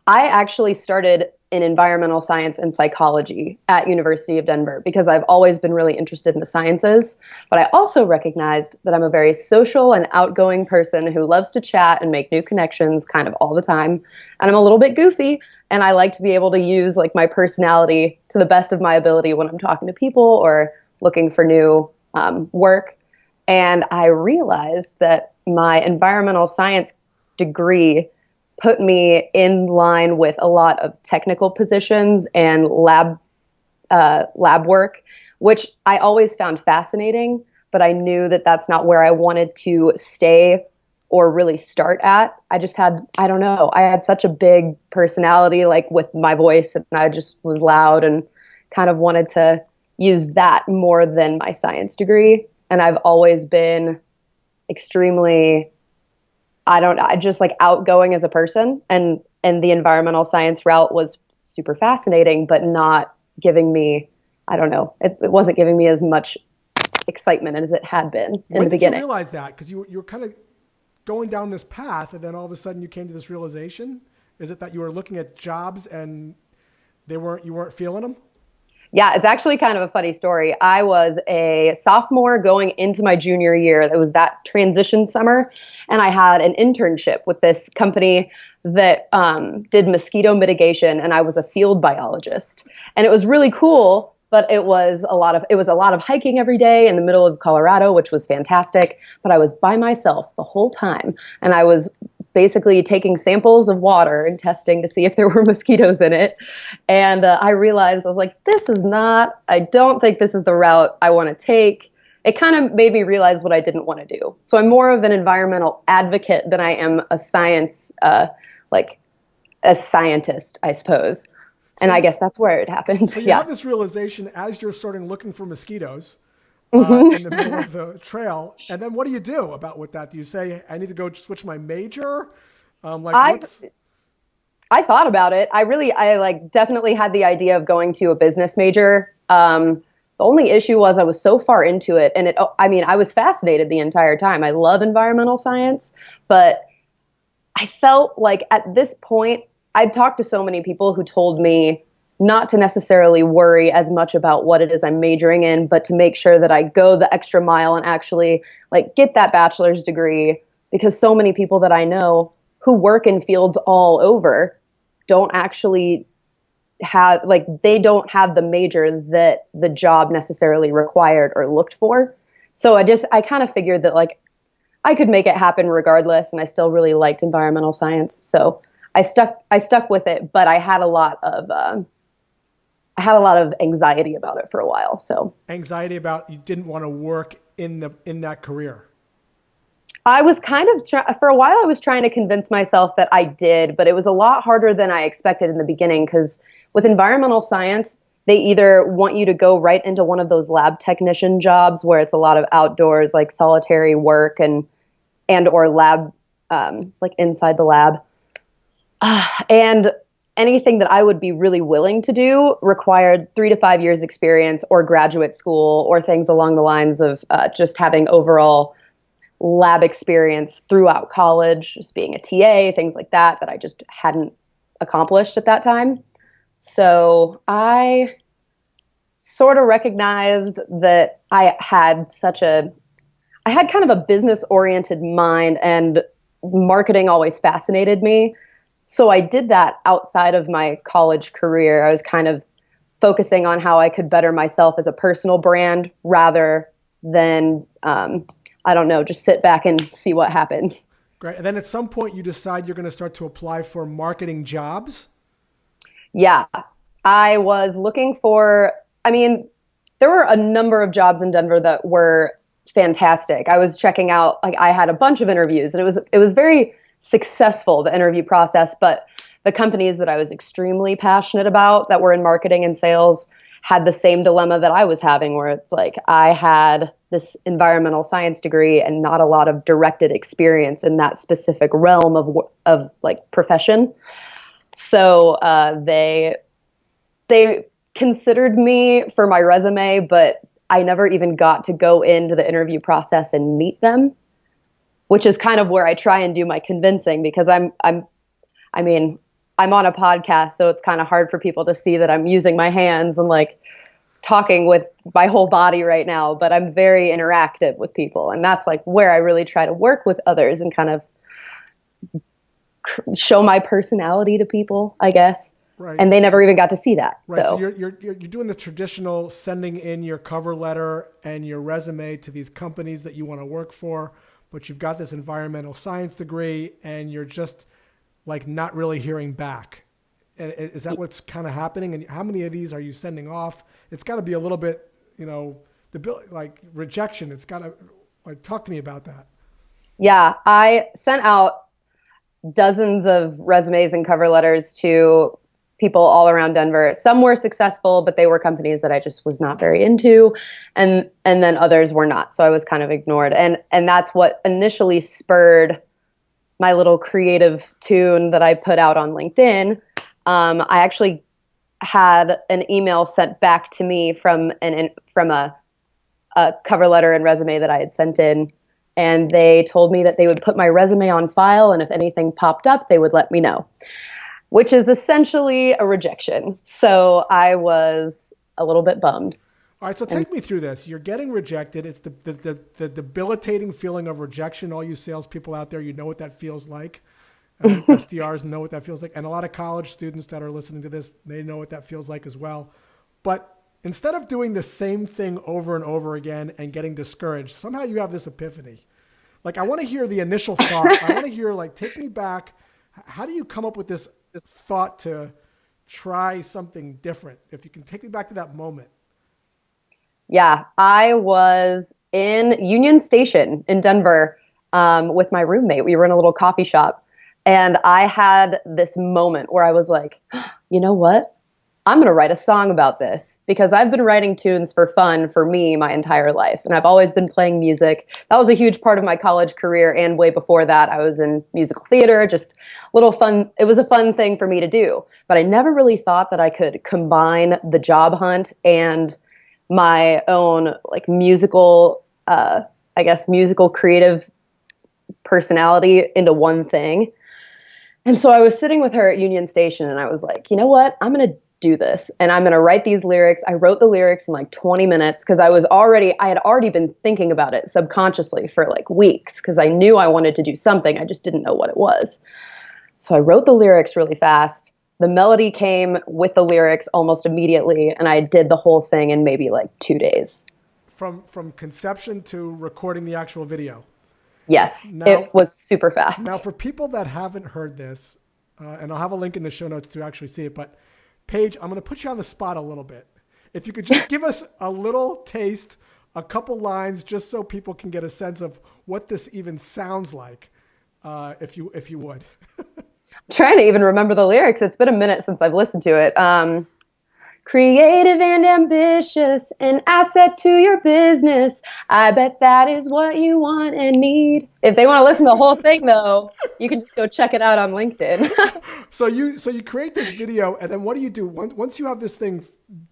I actually started in environmental science and psychology at University of Denver because I've always been really interested in the sciences, but I also recognized that I'm a very social and outgoing person who loves to chat and make new connections kind of all the time. And I'm a little bit goofy, and I like to be able to use like my personality to the best of my ability when I'm talking to people or looking for new work. And I realized that my environmental science degree put me in line with a lot of technical positions and lab work, which I always found fascinating, but I knew that that's not where I wanted to stay or really start at. I don't know, I had such a big personality, like with my voice, and I just was loud and kind of wanted to use that more than my science degree. And I've always been extremely I just like outgoing as a person, and the environmental science route was super fascinating, but not giving me, I don't know, it wasn't giving me as much excitement as it had been in When the did you beginning. realize that? Because you were kind of going down this path, and then all of a sudden you came to this realization. Is it that you were looking at jobs and you weren't feeling them? Yeah, it's actually kind of a funny story. I was a sophomore going into my junior year. It was that transition summer, and I had an internship with this company that did mosquito mitigation, and I was a field biologist. And it was really cool, but it was a lot of hiking every day in the middle of Colorado, which was fantastic. But I was by myself the whole time, and I was basically taking samples of water and testing to see if there were mosquitoes in it. And I realized, I was like, I don't think this is the route I want to take. It kind of made me realize what I didn't want to do. So I'm more of an environmental advocate than I am a like a scientist, I suppose. So And I you guess that's where it happened. so you Yeah. have this realization as you're starting looking for mosquitoes in the middle hmm of the trail, and then what do you do about with that? Do you say I need to go switch my major? Like I what's I thought about it. I like definitely had the idea of going to a business major. The only issue was I was so far into it, and I mean, I was fascinated the entire time. I love environmental science, but I felt like at this point, I'd talked to so many people who told me not to necessarily worry as much about what it is I'm majoring in, but to make sure that I go the extra mile and actually like get that bachelor's degree, because so many people that I know who work in fields all over don't actually they don't have the major that the job necessarily required or looked for. So I kind of figured that like I could make it happen regardless, and I still really liked environmental science. So I stuck with it, but I had a lot of anxiety about it for a while. So anxiety about you didn't want to work in that career? I was for a while I was trying to convince myself that I did, but it was a lot harder than I expected in the beginning because with environmental science, they either want you to go right into one of those lab technician jobs where it's a lot of outdoors, like solitary work and or lab, like inside the lab. And anything that I would be really willing to do required 3 to 5 years experience or graduate school or things along the lines of just having overall lab experience throughout college, just being a TA, things like that, that I just hadn't accomplished at that time. So I sort of recognized that I had kind of a business oriented mind, and marketing always fascinated me. So I did that outside of my college career. I was kind of focusing on how I could better myself as a personal brand rather than, I don't know, just sit back and see what happens. Great. And then at some point you decide you're going to start to apply for marketing jobs. Yeah, I was looking for, I mean, there were a number of jobs in Denver that were fantastic. I was checking out, like I had a bunch of interviews, and it was very successful, the interview process, but the companies that I was extremely passionate about that were in marketing and sales had the same dilemma that I was having, where it's like I had this environmental science degree and not a lot of directed experience in that specific realm of like profession. So they considered me for my resume, but I never even got to go into the interview process and meet them, which is kind of where I try and do my convincing because I mean, I'm on a podcast, so it's kind of hard for people to see that I'm using my hands and like talking with my whole body right now, but I'm very interactive with people. And that's like where I really try to work with others and kind of show my personality to people, I guess. And Right. they never even got to see that. Right. So So you're doing the traditional sending in your cover letter and your resume to these companies that you want to work for, but you've got this environmental science degree and you're just like not really hearing back. Is that what's kind of happening? And how many of these are you sending off? It's got to be a little bit, like rejection. It's got to like talk to me about that. yeah, I sent out dozens of resumes and cover letters to people all around Denver. Some were successful, but they were companies that I just was not very into, and then others were not. So I was kind of ignored, and that's what initially spurred my little creative tune that I put out on LinkedIn. I actually had an email sent back to me from a cover letter and resume that I had sent in, and they told me that they would put my resume on file, and if anything popped up, they would let me know, which is essentially a rejection. So I was a little bit bummed. All right, so And take me through this. You're getting rejected. It's the debilitating feeling of rejection. All you salespeople out there, you know what that feels like. SDRs know what that feels like. And a lot of college students that are listening to this, they know what that feels like as well. But instead of doing the same thing over and over again and getting discouraged, somehow you have this epiphany. Like, I want to hear the initial thought. I want to hear, like, take me back. How do you come up with this thought to try something different? If you can take me back to that moment. yeah, I was in Union Station in Denver with my roommate. We were in a little coffee shop. And I had this moment where I was like, you know what? I'm going to write a song about this because I've been writing tunes for fun for me my entire life. And I've always been playing music. That was a huge part of my college career. And way before that, I was in musical theater, just little fun. It was a fun thing for me to do. But I never really thought that I could combine the job hunt and my own like musical, I guess, musical creative personality into one thing. And so I was sitting with her at Union Station and I was like, you know what? I'm going to do this and I'm going to write these lyrics. I wrote the lyrics in like 20 minutes because I had already been thinking about it subconsciously for like weeks because I knew I wanted to do something. I just didn't know what it was. So I wrote the lyrics really fast. The melody came with the lyrics almost immediately and I did the whole thing in maybe like 2 days. From conception to recording the actual video. Yes, Now, it was super fast. now for people that haven't heard this, and I'll have a link in the show notes to actually see it, but Paige, I'm going to put you on the spot a little bit. If you could just give us a little taste, a couple lines, just so people can get a sense of what this even sounds like, if you would. I'm trying to even remember the lyrics. It's been a minute since I've listened to it. Creative and ambitious, an asset to your business. I bet that is what you want and need. If they want to listen to the whole thing, though, you can just go check it out on LinkedIn. So you create this video, and then what do you do once you have this thing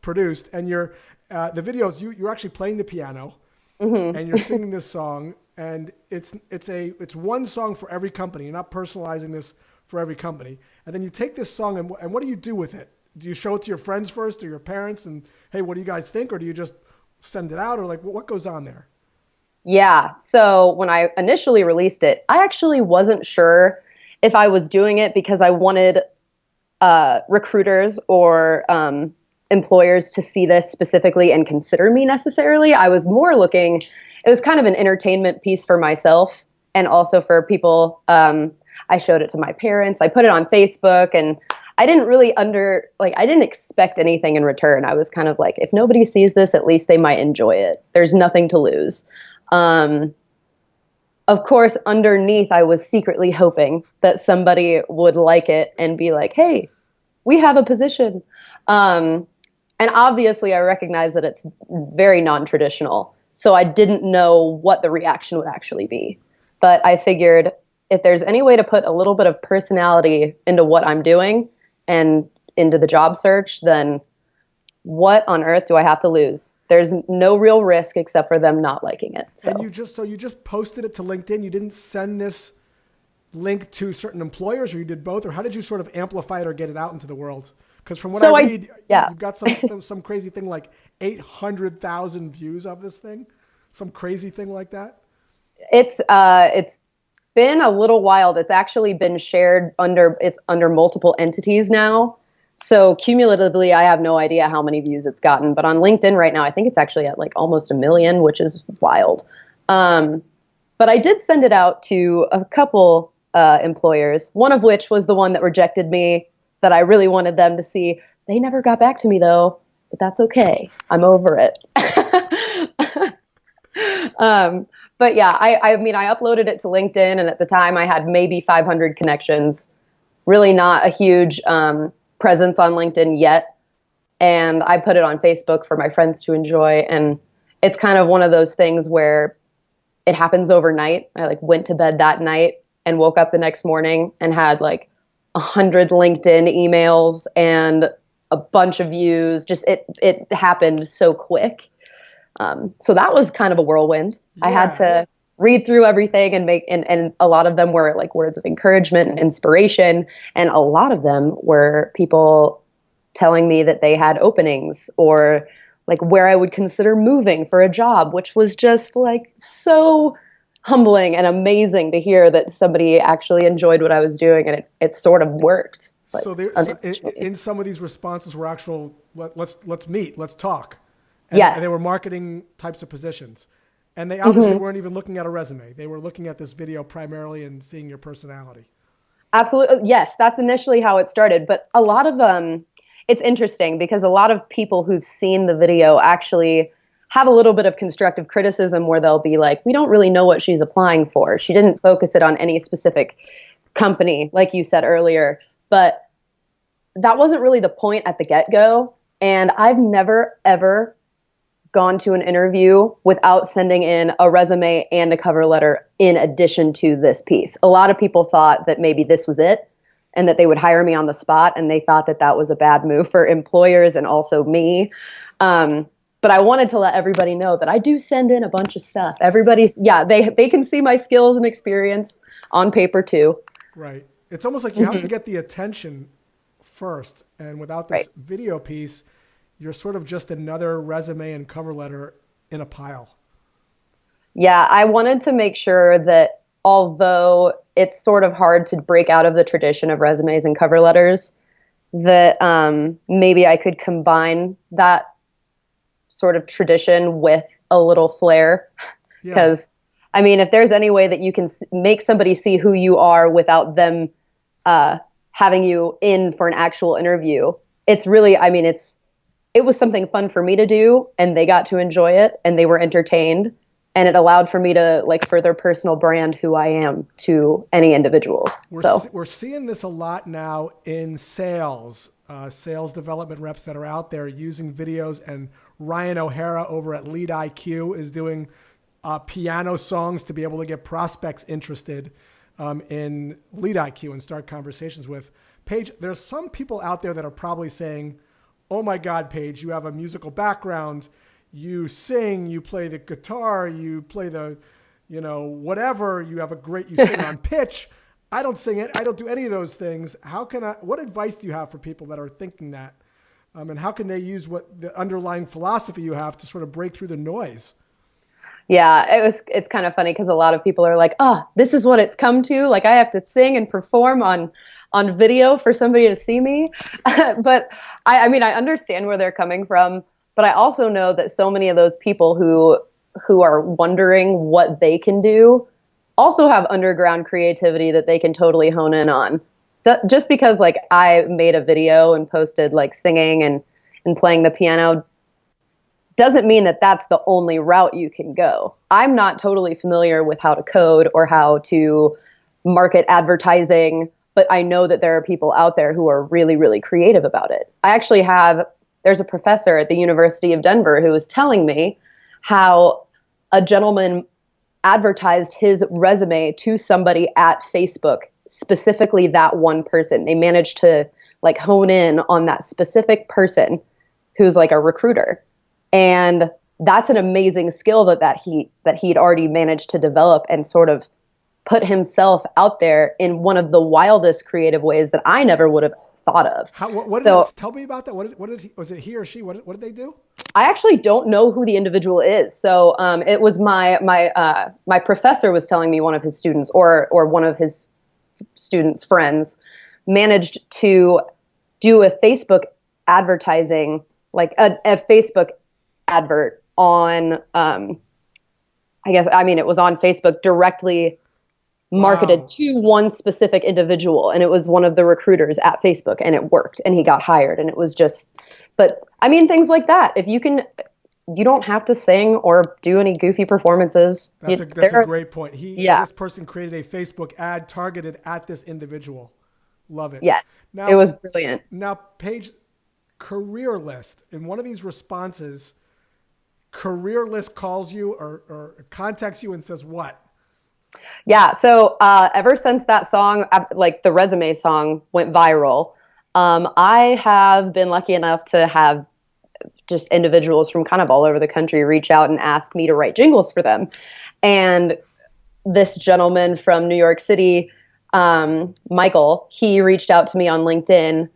produced and you're the videos you're actually playing the piano and you're singing this song, and it's one song for every company. You're not personalizing this for every company, and then you take this song and what do you do with it? Do you show it to your friends first or your parents and, hey, what do you guys think? Or do you just send it out, or like what goes on there? Yeah. So when I initially released it, I actually wasn't sure if I was doing it because I wanted recruiters or employers to see this specifically and consider me necessarily. I was more looking, it was kind of an entertainment piece for myself and also for people. I showed it to my parents. I put it on Facebook and I didn't really I didn't expect anything in return. I was kind of like, if nobody sees this, at least they might enjoy it. There's nothing to lose. Of course, underneath, I was secretly hoping that somebody would like it and be like, hey, we have a position. And obviously, I recognize that it's very non-traditional. So I didn't know what the reaction would actually be. But I figured if there's any way to put a little bit of personality into what I'm doing and into the job search, then what on earth do I have to lose? There's no real risk except for them not liking it. So And you just posted it to LinkedIn. You didn't send this link to certain employers, or you did both, or how did you sort of amplify it or get it out into the world? Because from what So I read, yeah, you've got some crazy thing like 800,000 views of this thing, some crazy thing like that. it's been a little wild. It's actually been shared under multiple entities now. So cumulatively, I have no idea how many views it's gotten. But on LinkedIn right now, I think it's actually at like almost 1 million, which is wild. But I did send it out to a couple employers, one of which was the one that rejected me that I really wanted them to see. They never got back to me though, but that's okay. I'm over it. um, but yeah, I mean, I uploaded it to LinkedIn, and at the time I had maybe 500 connections, really not a huge presence on LinkedIn yet. And I put it on Facebook for my friends to enjoy. And it's kind of one of those things where it happens overnight. I like went to bed that night and woke up the next morning and had like 100 LinkedIn emails and a bunch of views. Just it happened so quick. So that was kind of a whirlwind. Yeah. I had to read through everything and a lot of them were like words of encouragement and inspiration. And a lot of them were people telling me that they had openings or like where I would consider moving for a job, which was just like so humbling and amazing to hear that somebody actually enjoyed what I was doing, and it sort of worked. So there, in some of these responses were actual, let's meet, let's talk. Yes. And they were marketing types of positions. And they obviously weren't even looking at a resume. They were looking at this video primarily and seeing your personality. Absolutely. Yes, that's initially how it started. But a lot of it's interesting because a lot of people who've seen the video actually have a little bit of constructive criticism where they'll be like, we don't really know what she's applying for. She didn't focus it on any specific company, like you said earlier. But that wasn't really the point at the get-go. And I've never, ever gone to an interview without sending in a resume and a cover letter in addition to this piece. A lot of people thought that maybe this was it and that they would hire me on the spot, and they thought that that was a bad move for employers and also me. But I wanted to let everybody know that I do send in a bunch of stuff. They can see my skills and experience on paper too. Right. It's almost like you have to get the attention first, and without this video piece, you're sort of just another resume and cover letter in a pile. Yeah, I wanted to make sure that although it's sort of hard to break out of the tradition of resumes and cover letters, that maybe I could combine that sort of tradition with a little flair. Because, I mean, if there's any way that you can make somebody see who you are without them having you in for an actual interview, it's really, I mean, it was something fun for me to do, and they got to enjoy it, and they were entertained, and it allowed for me to like further personal brand who I am to any individual. We're seeing this a lot now in sales development reps that are out there using videos, and Ryan O'Hara over at Lead IQ is doing piano songs to be able to get prospects interested in Lead IQ and start conversations with. Paige, there's some people out there that are probably saying, oh my God, Paige, you have a musical background. You sing, you play the guitar, you play the, whatever. You sing on pitch. I don't sing it. I don't do any of those things. What advice do you have for people that are thinking that? And how can they use what the underlying philosophy you have to sort of break through the noise? Yeah, it's kind of funny because a lot of people are like, this is what it's come to. Like I have to sing and perform on video for somebody to see me. But I mean, I understand where they're coming from, but I also know that so many of those people who are wondering what they can do also have underground creativity that they can totally hone in on. Just because like I made a video and posted like singing and playing the piano doesn't mean that that's the only route you can go. I'm not totally familiar with how to code or how to market advertising, but I know that there are people out there who are really, really creative about it. There's a professor at the University of Denver who was telling me how a gentleman advertised his resume to somebody at Facebook, specifically that one person. They managed to like hone in on that specific person who's like a recruiter. And that's an amazing skill that he'd already managed to develop and sort of put himself out there in one of the wildest creative ways that I never would have thought of. What did So tell me about that? What did he, was it he or she? What did they do? I actually don't know who the individual is. So it was my professor was telling me one of his students or one of his students' friends managed to do a Facebook advertising, like a Facebook advert on, it was on Facebook directly marketed Wow. to one specific individual. And it was one of the recruiters at Facebook, and it worked, and he got hired. And it was just, but I mean, things like that. If you can, you don't have to sing or do any goofy performances. That's a great point. Yeah, This person created a Facebook ad targeted at this individual. Love it. yes, it Now, was brilliant. Paige, career list. In one of these responses, career list calls you or contacts you and says what? Yeah. So ever since that song, like the resume song, went viral, I have been lucky enough to have just individuals from kind of all over the country reach out and ask me to write jingles for them. And this gentleman from New York City, Michael, he reached out to me on LinkedIn,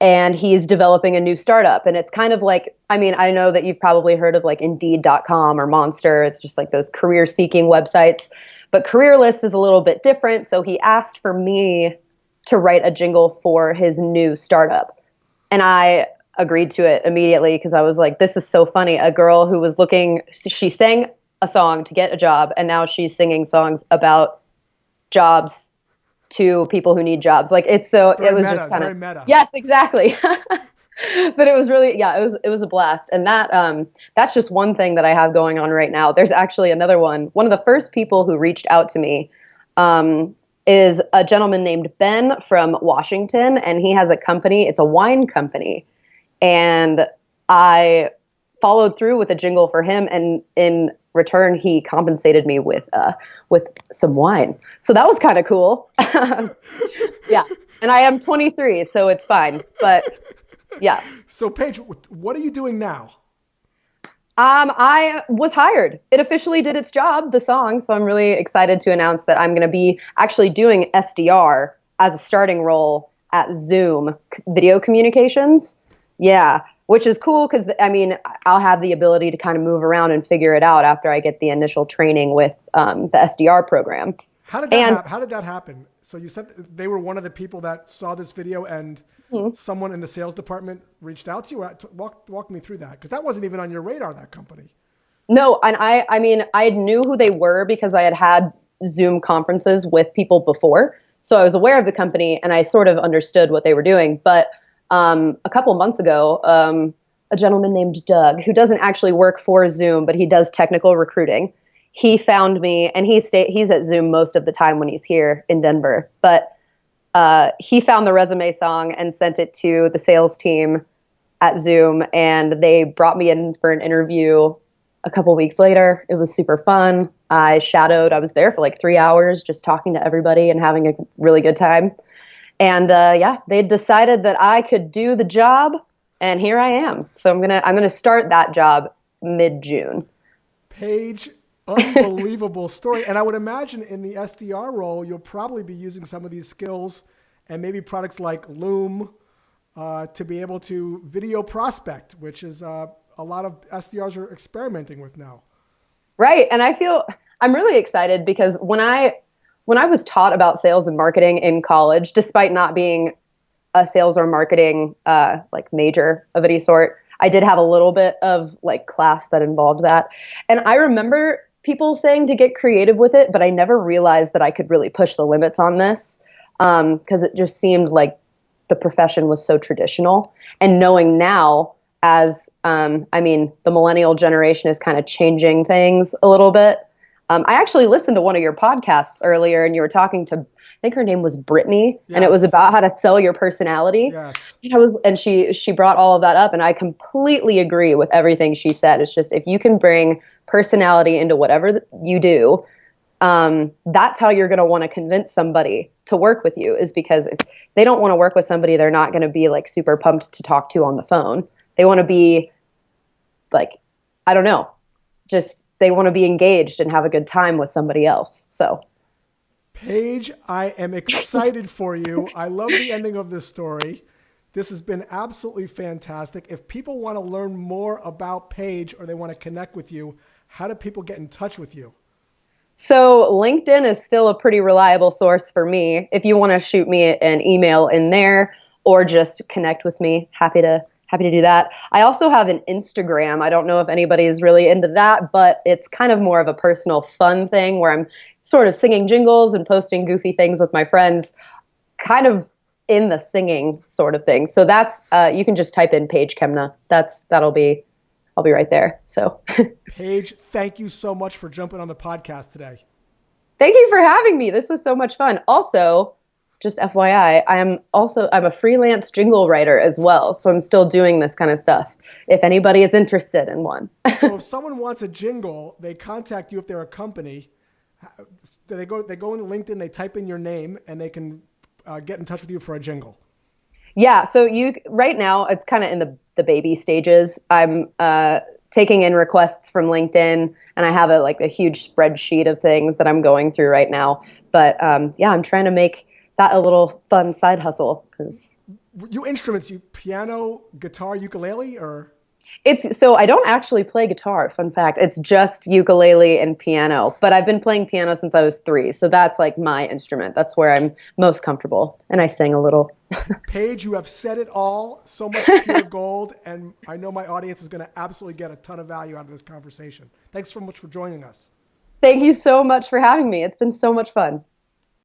and he's developing a new startup. And it's kind of like, I mean, I know that you've probably heard of like Indeed.com or Monster. It's just like those career seeking websites, but CareerList is a little bit different. So he asked for me to write a jingle for his new startup. And I agreed to it immediately because I was like, this is so funny. A girl who was looking, she sang a song to get a job, and now she's singing songs about jobs to people who need jobs. Like it was just kind of meta. yes, exactly. But it was really, yeah, it was a blast. And that's just one thing that I have going on right now. There's actually another one. One of the first people who reached out to me is a gentleman named Ben from Washington, and he has a company. It's a wine company, and I followed through with a jingle for him, and in return, he compensated me with some wine. So that was kind of cool. Yeah, and I am 23, so it's fine. But yeah. So Paige, what are you doing now? I was hired. It officially did its job, the song. So I'm really excited to announce that I'm going to be actually doing SDR as a starting role at Zoom video communications. Yeah, which is cool because, I mean, I'll have the ability to kind of move around and figure it out after I get the initial training with the SDR program. How did that happen? So you said they were one of the people that saw this video, and someone in the sales department reached out to you. Walk me through that, because that wasn't even on your radar, that company. No, and I mean, I knew who they were because I had Zoom conferences with people before. So I was aware of the company, and I sort of understood what they were doing. But a couple of months ago, a gentleman named Doug, who doesn't actually work for Zoom, but he does technical recruiting, he found me, and he's at Zoom most of the time when he's here in Denver. But he found the resume song and sent it to the sales team at Zoom, and they brought me in for an interview a couple weeks later. It was super fun. I was there for like 3 hours just talking to everybody and having a really good time. And yeah, they decided that I could do the job, and here I am. So I'm gonna start that job mid-June. Paige, unbelievable story. And I would imagine in the SDR role, you'll probably be using some of these skills and maybe products like Loom to be able to video prospect, which is a lot of SDRs are experimenting with now. Right. And I'm really excited because when I was taught about sales and marketing in college, despite not being a sales or marketing like major of any sort, I did have a little bit of like class that involved that. And I remember people saying to get creative with it, but I never realized that I could really push the limits on this because it just seemed like the profession was so traditional. And knowing now, as the millennial generation is kind of changing things a little bit. I actually listened to one of your podcasts earlier, and you were talking to, I think her name was Brittany, yes. And it was about how to sell your personality. Yes. And she brought all of that up, and I completely agree with everything she said. It's just, if you can bring personality into whatever you do, that's how you're going to want to convince somebody to work with you, is because if they don't want to work with somebody, they're not going to be like super pumped to talk to on the phone. They want to be like, I don't know, just they want to be engaged and have a good time with somebody else. So Paige, I am excited for you. I love the ending of this story. This has been absolutely fantastic. If people want to learn more about Paige or they want to connect with you, how do people get in touch with you? So LinkedIn is still a pretty reliable source for me. If you want to shoot me an email in there or just connect with me, happy to do that. I also have an Instagram. I don't know if anybody's really into that, but it's kind of more of a personal fun thing where I'm sort of singing jingles and posting goofy things with my friends, kind of in the singing sort of thing. So that's you can just type in Paige Kemna. I'll be right there. So Paige, thank you so much for jumping on the podcast today. thank you for having me. This was so much fun. Also, just FYI, I'm a freelance jingle writer as well, so I'm still doing this kind of stuff. If anybody is interested in one. So if someone wants a jingle, they contact you if they're a company. They go into LinkedIn, they type in your name, and they can get in touch with you for a jingle. Yeah, so you right now it's kind of in the baby stages. I'm taking in requests from LinkedIn, and I have a huge spreadsheet of things that I'm going through right now. But yeah, I'm trying to make that a little fun side hustle because You instruments, you piano, guitar, ukulele, or it's so I don't actually play guitar. Fun fact, it's just ukulele and piano. But I've been playing piano since I was 3, so that's like my instrument. That's where I'm most comfortable, and I sing a little. Paige, you have said it all. So much pure gold, and I know my audience is going to absolutely get a ton of value out of this conversation. Thanks so much for joining us. Thank you so much for having me. It's been so much fun.